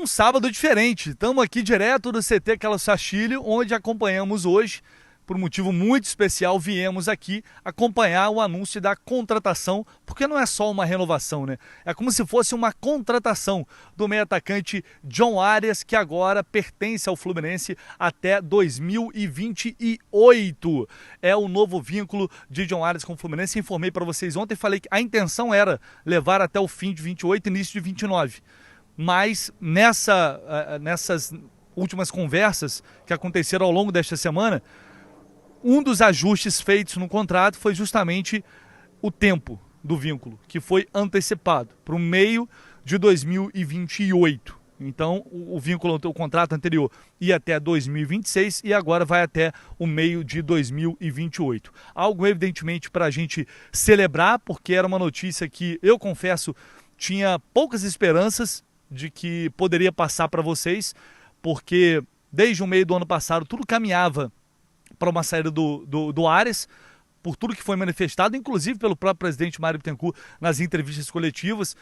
um sábado diferente. Estamos aqui direto do CT Carlos Sachilho, onde acompanhamos hoje, por um motivo muito especial, viemos aqui acompanhar o anúncio da contratação, porque não é só uma renovação, né? É como se fosse uma contratação do meio-atacante John Arias, que agora pertence ao Fluminense até 2028. É o novo vínculo de John Arias com o Fluminense. Informei para vocês ontem, falei que a intenção era levar até o fim de 28, início de 29. Mas nessas últimas conversas que aconteceram ao longo desta semana, um dos ajustes feitos no contrato foi justamente o tempo do vínculo, que foi antecipado para o meio de 2028. Então, o vínculo, o contrato anterior ia até 2026 e agora vai até o meio de 2028. Algo, evidentemente, para a gente celebrar, porque era uma notícia que, eu confesso, tinha poucas esperanças de que poderia passar para vocês, porque desde o meio do ano passado tudo caminhava para uma saída do Arias, por tudo que foi manifestado, inclusive pelo próprio presidente Mário Bittencourt nas entrevistas coletivas,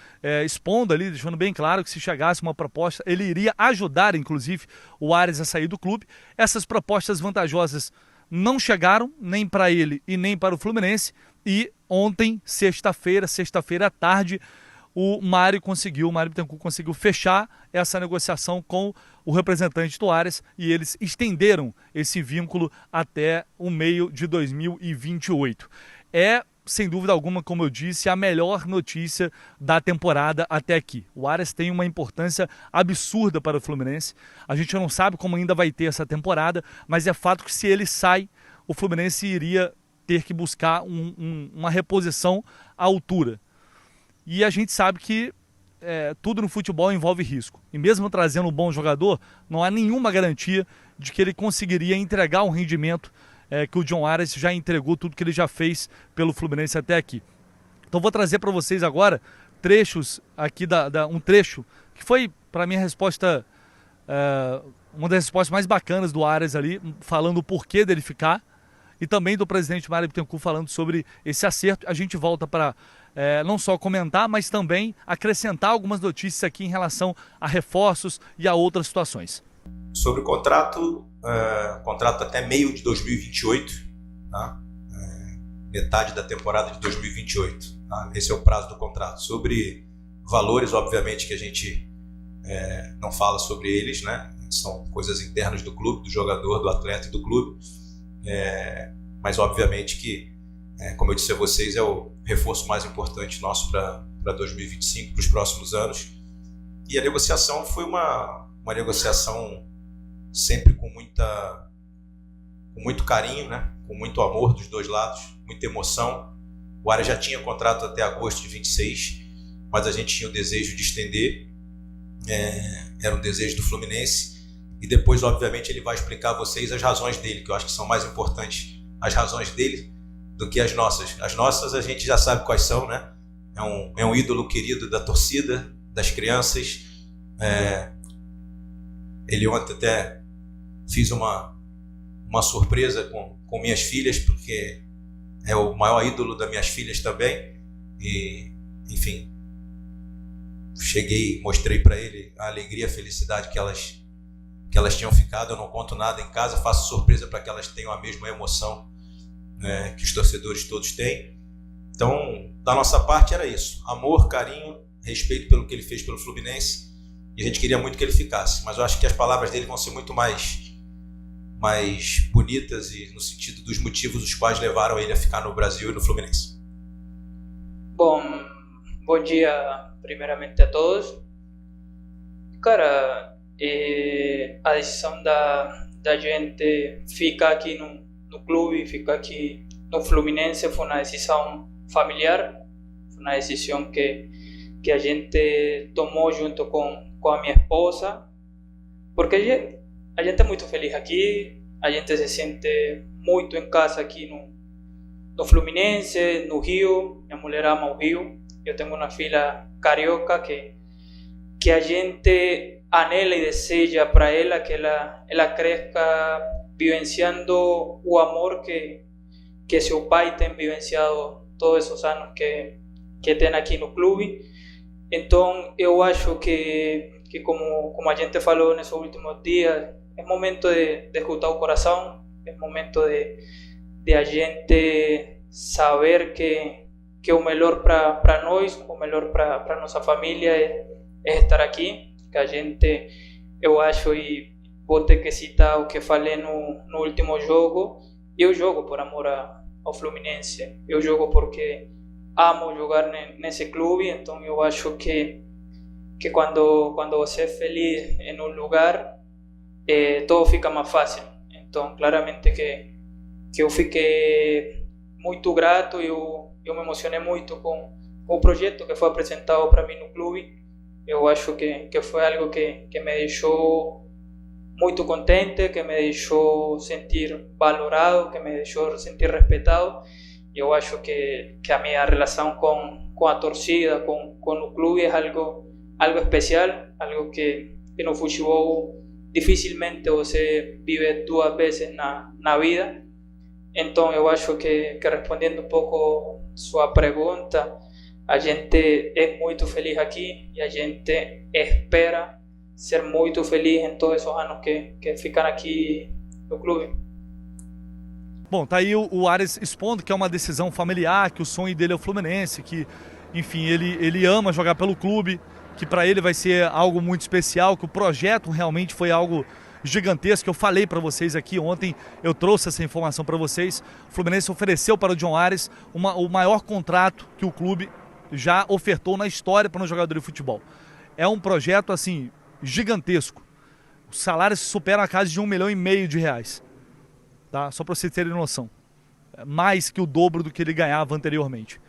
expondo ali, deixando bem claro que se chegasse uma proposta, ele iria ajudar, inclusive, o Arias a sair do clube. Essas propostas vantajosas não chegaram, nem para ele e nem para o Fluminense, e ontem, sexta-feira à tarde, o Mário Bittencourt conseguiu fechar essa negociação com o representante do Arias e eles estenderam esse vínculo até o meio de 2028. É, sem dúvida alguma, como eu disse, a melhor notícia da temporada até aqui. O Arias tem uma importância absurda para o Fluminense. A gente não sabe como ainda vai ter essa temporada, mas é fato que se ele sai, o Fluminense iria ter que buscar uma reposição à altura. E a gente sabe que tudo no futebol envolve risco. E mesmo trazendo um bom jogador, não há nenhuma garantia de que ele conseguiria entregar um rendimento que o John Arias já entregou, tudo que ele já fez pelo Fluminense até aqui. Então vou trazer para vocês agora trechos aqui, um trecho que foi, para mim, a resposta, uma das respostas mais bacanas do Arias ali, falando o porquê dele ficar, e também do presidente Mário Bittencourt falando sobre esse acerto. A gente volta para não só comentar, mas também acrescentar algumas notícias aqui em relação a reforços e a outras situações. Sobre o contrato até meio de 2028, tá? Metade da temporada de 2028. Tá? Esse é o prazo do contrato. Sobre valores, obviamente, que a gente não fala sobre eles, né? São coisas internas do clube, do jogador, do atleta e do clube. Mas obviamente que, como eu disse a vocês, é o reforço mais importante nosso para 2025, para os próximos anos. E a negociação foi uma negociação sempre com muito carinho, né? Com muito amor dos dois lados, muita emoção. O Arias já tinha contrato até agosto de 26, mas a gente tinha o desejo de estender, era um desejo do Fluminense. E depois, obviamente, ele vai explicar a vocês as razões dele, que eu acho que são mais importantes as razões dele do que as nossas. As nossas a gente já sabe quais são, né? É um ídolo querido da torcida, das crianças. Ele ontem até fiz uma surpresa com minhas filhas, porque é o maior ídolo das minhas filhas também. E, enfim, cheguei, mostrei para ele a alegria, a felicidade que elas tinham ficado. Eu não conto nada em casa, faço surpresa para que elas tenham a mesma emoção, né, que os torcedores todos têm. Então, da nossa parte era isso: amor, carinho, respeito pelo que ele fez pelo Fluminense, e a gente queria muito que ele ficasse, mas eu acho que as palavras dele vão ser muito mais bonitas e no sentido dos motivos os quais levaram ele a ficar no Brasil e no Fluminense. Bom dia primeiramente a todos. Cara, a decisão da gente ficar aqui no clube, ficar aqui no Fluminense, foi uma decisão familiar, foi uma decisão que a gente tomou junto com a minha esposa, porque a gente é muito feliz aqui, a gente se sente muito em casa aqui no Fluminense, no Rio. Minha mulher ama o Rio, eu tenho uma filha carioca que a gente anhela e deseja para ela que ela cresça vivenciando o amor que seu pai tem vivenciado todos esses anos que tem aqui no clube. Então eu acho que como a gente falou nesses últimos dias, é momento de escutar o coração, é momento de a gente saber que o melhor para nós, o melhor para nossa família é estar aqui, que a gente, eu acho, e vou ter que citar o que falei no último jogo, eu jogo por amor ao Fluminense, eu jogo porque amo jogar nesse clube, então eu acho que quando você é feliz em um lugar, todo fica mais fácil. Então, claramente que eu fiquei muito grato, eu me emocionei muito com o projeto que foi apresentado para mim no clube. Eu acho que foi algo que me deixou muito contente, que me deixou sentir valorado, que me deixou sentir respeitado. Eu acho que a minha relação com a torcida, com o clube é algo especial, algo que no futebol dificilmente você vive duas vezes na vida. Então eu acho que respondendo um pouco sua pergunta, a gente é muito feliz aqui e a gente espera ser muito feliz em todos esses anos que ficam aqui no clube. Bom, tá aí o Ares expondo que é uma decisão familiar, que o sonho dele é o Fluminense, que, enfim, ele ama jogar pelo clube, que para ele vai ser algo muito especial, que o projeto realmente foi algo gigantesco. Eu falei para vocês aqui ontem, eu trouxe essa informação para vocês. O Fluminense ofereceu para o John Ares o maior contrato que o clube já ofertou na história para um jogador de futebol. É um projeto assim gigantesco. Os salários superam a casa de R$1,5 milhão, tá? Só para vocês terem noção. Mais que o dobro do que ele ganhava anteriormente.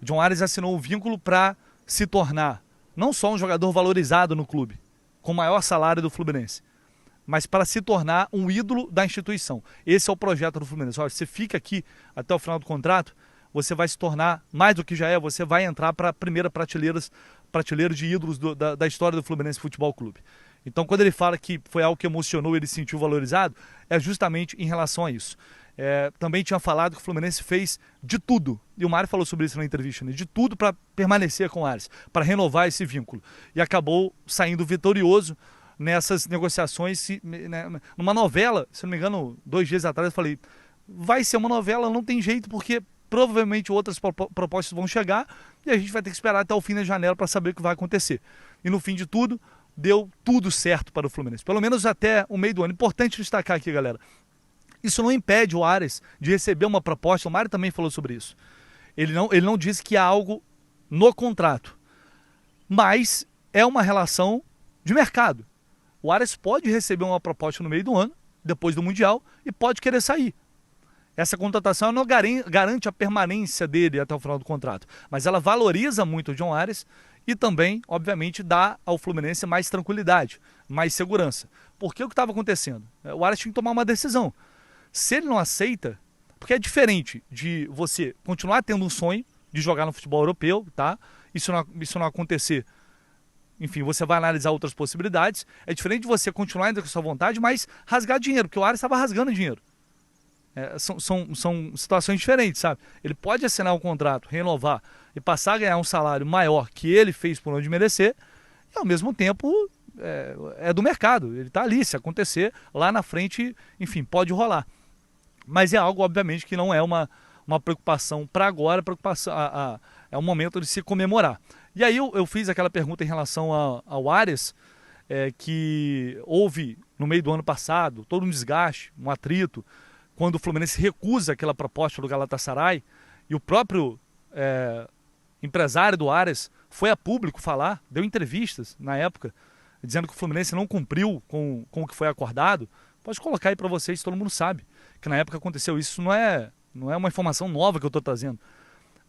O John Ares assinou um vínculo para se tornar não só um jogador valorizado no clube, com o maior salário do Fluminense, mas para se tornar um ídolo da instituição. Esse é o projeto do Fluminense. Olha, você fica aqui até o final do contrato, você vai se tornar, mais do que já é, você vai entrar para a primeira prateleira de ídolos da história do Fluminense Futebol Clube. Então, quando ele fala que foi algo que emocionou, ele se sentiu valorizado, é justamente em relação a isso. Também tinha falado que o Fluminense fez de tudo, e o Mário falou sobre isso na entrevista, né? De tudo para permanecer com o Ares, para renovar esse vínculo. E acabou saindo vitorioso nessas negociações, numa novela, se não me engano, 2 dias atrás eu falei, vai ser uma novela, não tem jeito, porque provavelmente outras propostas vão chegar e a gente vai ter que esperar até o fim da janela para saber o que vai acontecer. E no fim de tudo, deu tudo certo para o Fluminense, pelo menos até o meio do ano. Importante destacar aqui, galera, isso não impede o Ares de receber uma proposta, o Mário também falou sobre isso. Ele não disse que há algo no contrato, mas é uma relação de mercado. O Ares pode receber uma proposta no meio do ano, depois do Mundial, e pode querer sair. Essa contratação não garante a permanência dele até o final do contrato, mas ela valoriza muito o John Ares e também, obviamente, dá ao Fluminense mais tranquilidade, mais segurança. Porque o que estava acontecendo? O Ares tinha que tomar uma decisão. Se ele não aceita, porque é diferente de você continuar tendo um sonho de jogar no futebol europeu, tá? Isso não acontecer, enfim, você vai analisar outras possibilidades. É diferente de você continuar indo com a sua vontade, mas rasgar dinheiro, porque o Ares estava rasgando dinheiro. São situações diferentes, sabe? Ele pode assinar um contrato, renovar e passar a ganhar um salário maior que ele fez por onde merecer, e ao mesmo tempo é do mercado. Ele está ali, se acontecer, lá na frente, enfim, pode rolar. Mas é algo, obviamente, que não é uma preocupação para agora, é um momento de se comemorar. E aí eu fiz aquela pergunta em relação ao Ares, que houve no meio do ano passado todo um desgaste, um atrito, quando o Fluminense recusa aquela proposta do Galatasaray, e o próprio empresário do Ares foi a público falar, deu entrevistas na época, dizendo que o Fluminense não cumpriu com o que foi acordado. Pode colocar aí para vocês, todo mundo sabe que na época aconteceu isso. Não é uma informação nova que eu estou trazendo.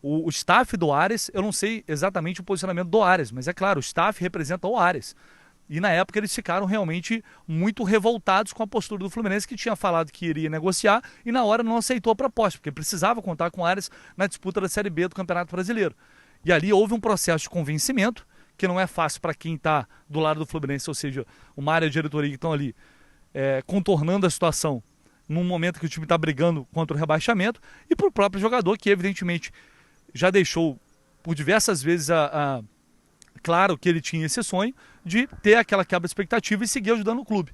O staff do Ares, eu não sei exatamente o posicionamento do Ares, mas é claro, o staff representa o Ares. E na época eles ficaram realmente muito revoltados com a postura do Fluminense, que tinha falado que iria negociar e na hora não aceitou a proposta, porque precisava contar com o Ares na disputa da Série B do Campeonato Brasileiro. E ali houve um processo de convencimento, que não é fácil para quem está do lado do Fluminense, ou seja, uma área de diretoria que estão ali contornando a situação num momento que o time está brigando contra o rebaixamento, e para o próprio jogador, que evidentemente já deixou por diversas vezes a claro que ele tinha esse sonho de ter aquela quebra-expectativa e seguir ajudando o clube.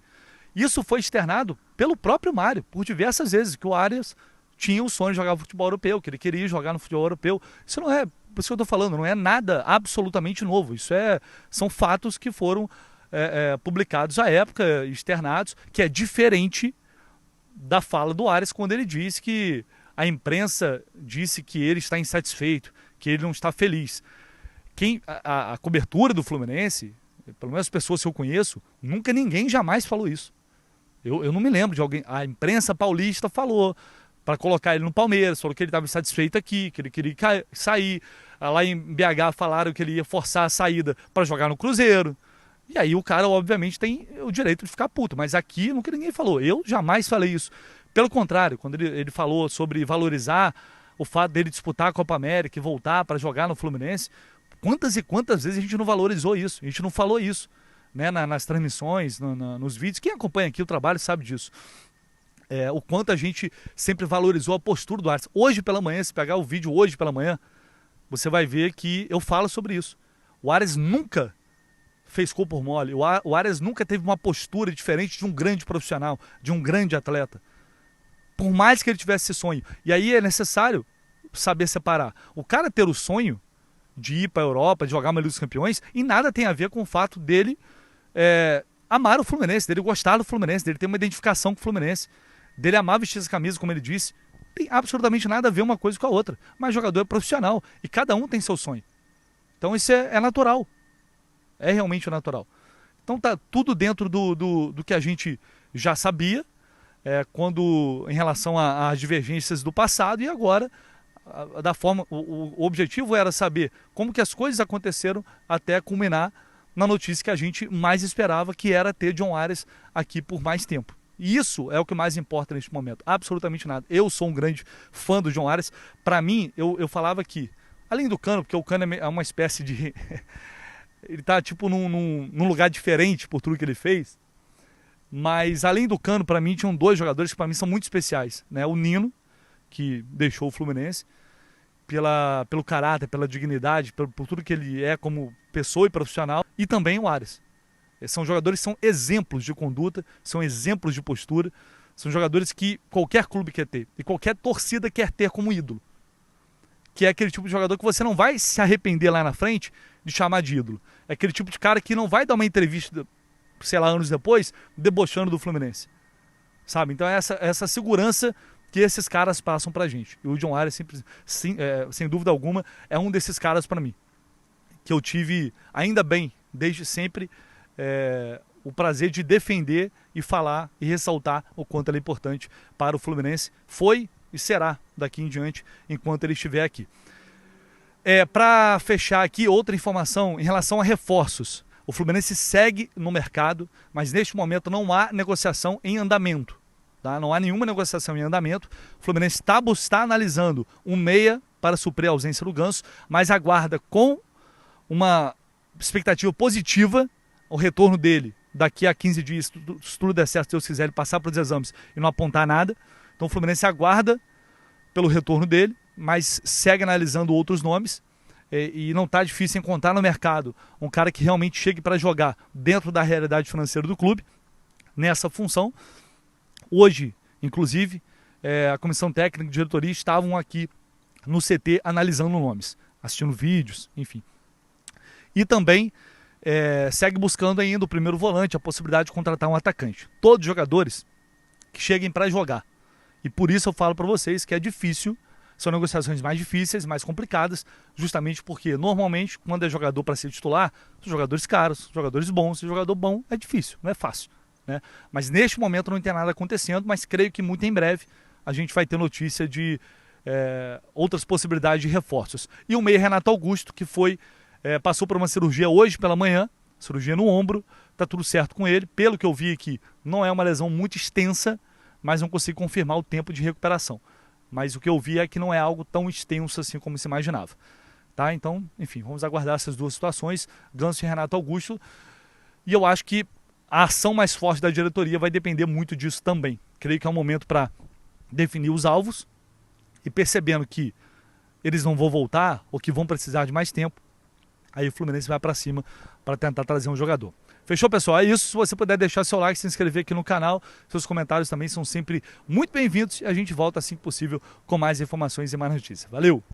Isso foi externado pelo próprio Mário, por diversas vezes, que o Arias tinha o sonho de jogar futebol europeu, que ele queria jogar no futebol europeu. Isso não é, por isso que eu estou falando, não é nada absolutamente novo. São fatos que foram publicados à época, externados, que é diferente da fala do Arias quando ele diz que a imprensa disse que ele está insatisfeito, que ele não está feliz. A cobertura do Fluminense, pelo menos as pessoas que eu conheço, nunca ninguém jamais falou isso. Eu não me lembro de alguém. A imprensa paulista falou para colocar ele no Palmeiras, falou que ele estava insatisfeito aqui, que ele queria sair. Lá em BH falaram que ele ia forçar a saída para jogar no Cruzeiro. E aí o cara, obviamente, tem o direito de ficar puto. Mas aqui nunca ninguém falou. Eu jamais falei isso. Pelo contrário, quando ele falou sobre valorizar o fato dele disputar a Copa América e voltar para jogar no Fluminense, quantas e quantas vezes a gente não valorizou isso? A gente não falou isso, né, nas transmissões, nos vídeos. Quem acompanha aqui o trabalho sabe disso. O quanto a gente sempre valorizou a postura do Arias. Hoje pela manhã, se pegar o vídeo hoje pela manhã, você vai ver que eu falo sobre isso. O Arias nunca fez corpo por mole. O Arias nunca teve uma postura diferente de um grande profissional, de um grande atleta. Por mais que ele tivesse esse sonho. E aí é necessário saber separar. O cara ter o sonho de ir para a Europa, de jogar uma Liga dos Campeões, e nada tem a ver com o fato dele amar o Fluminense, dele gostar do Fluminense, dele ter uma identificação com o Fluminense, dele amar vestir essa camisa, como ele disse. Tem absolutamente nada a ver uma coisa com a outra. Mas jogador é profissional e cada um tem seu sonho. Então isso é natural. É realmente natural. Então tá tudo dentro do que a gente já sabia, em relação às divergências do passado, e agora da forma, o objetivo era saber como que as coisas aconteceram até culminar na notícia que a gente mais esperava, que era ter John Arias aqui por mais tempo. E isso é o que mais importa neste momento, absolutamente nada. Eu sou um grande fã do John Arias. Para mim, eu falava que, além do Cano, porque o Cano é uma espécie de... ele tá tipo num lugar diferente por tudo que ele fez, mas além do Cano, para mim, tinham dois jogadores que para mim são muito especiais, né? O Nino, que deixou o Fluminense, pelo caráter, pela dignidade, por tudo que ele é como pessoa e profissional, e também o Arias. São jogadores que são exemplos de conduta, são exemplos de postura, são jogadores que qualquer clube quer ter, e qualquer torcida quer ter como ídolo. Que é aquele tipo de jogador que você não vai se arrepender lá na frente de chamar de ídolo. É aquele tipo de cara que não vai dar uma entrevista, sei lá, anos depois, debochando do Fluminense. Sabe? Então é essa segurança que esses caras passam pra gente. E o John Arias, sem dúvida alguma, é um desses caras para mim. Que eu tive, ainda bem, desde sempre, o prazer de defender e falar e ressaltar o quanto ele é importante para o Fluminense. Foi e será daqui em diante, enquanto ele estiver aqui. Para fechar aqui, outra informação em relação a reforços. O Fluminense segue no mercado, mas neste momento não há negociação em andamento. Tá? Não há nenhuma negociação em andamento. O Fluminense está analisando um meia para suprir a ausência do Ganso, mas aguarda com uma expectativa positiva o retorno dele daqui a 15 dias, se tudo der certo, se Deus quiser, ele passar para os exames e não apontar nada. Então o Fluminense aguarda pelo retorno dele, mas segue analisando outros nomes, e não está difícil encontrar no mercado um cara que realmente chegue para jogar dentro da realidade financeira do clube, nessa função. Hoje, inclusive, a comissão técnica e diretoria estavam aqui no CT analisando nomes, assistindo vídeos, enfim. E também segue buscando ainda o primeiro volante, a possibilidade de contratar um atacante. Todos os jogadores que cheguem para jogar. E por isso eu falo para vocês que é difícil, são negociações mais difíceis, mais complicadas, justamente porque normalmente quando é jogador para ser titular, são jogadores caros, jogadores bons, e jogador bom é difícil, não é fácil, né? Mas neste momento não tem nada acontecendo, mas creio que muito em breve a gente vai ter notícia de outras possibilidades de reforços. E o meia Renato Augusto, que passou por uma cirurgia hoje pela manhã, cirurgia no ombro, está tudo certo com ele. Pelo que eu vi aqui, não é uma lesão muito extensa, mas não consigo confirmar o tempo de recuperação. Mas o que eu vi é que não é algo tão extenso assim como se imaginava. Tá? Então, enfim, vamos aguardar essas duas situações, Ganso e Renato Augusto. E eu acho que a ação mais forte da diretoria vai depender muito disso também. Creio que é um momento para definir os alvos e percebendo que eles não vão voltar ou que vão precisar de mais tempo, aí o Fluminense vai para cima para tentar trazer um jogador. Fechou, pessoal? É isso. Se você puder deixar seu like, se inscrever aqui no canal, seus comentários também são sempre muito bem-vindos e a gente volta assim que possível com mais informações e mais notícias. Valeu!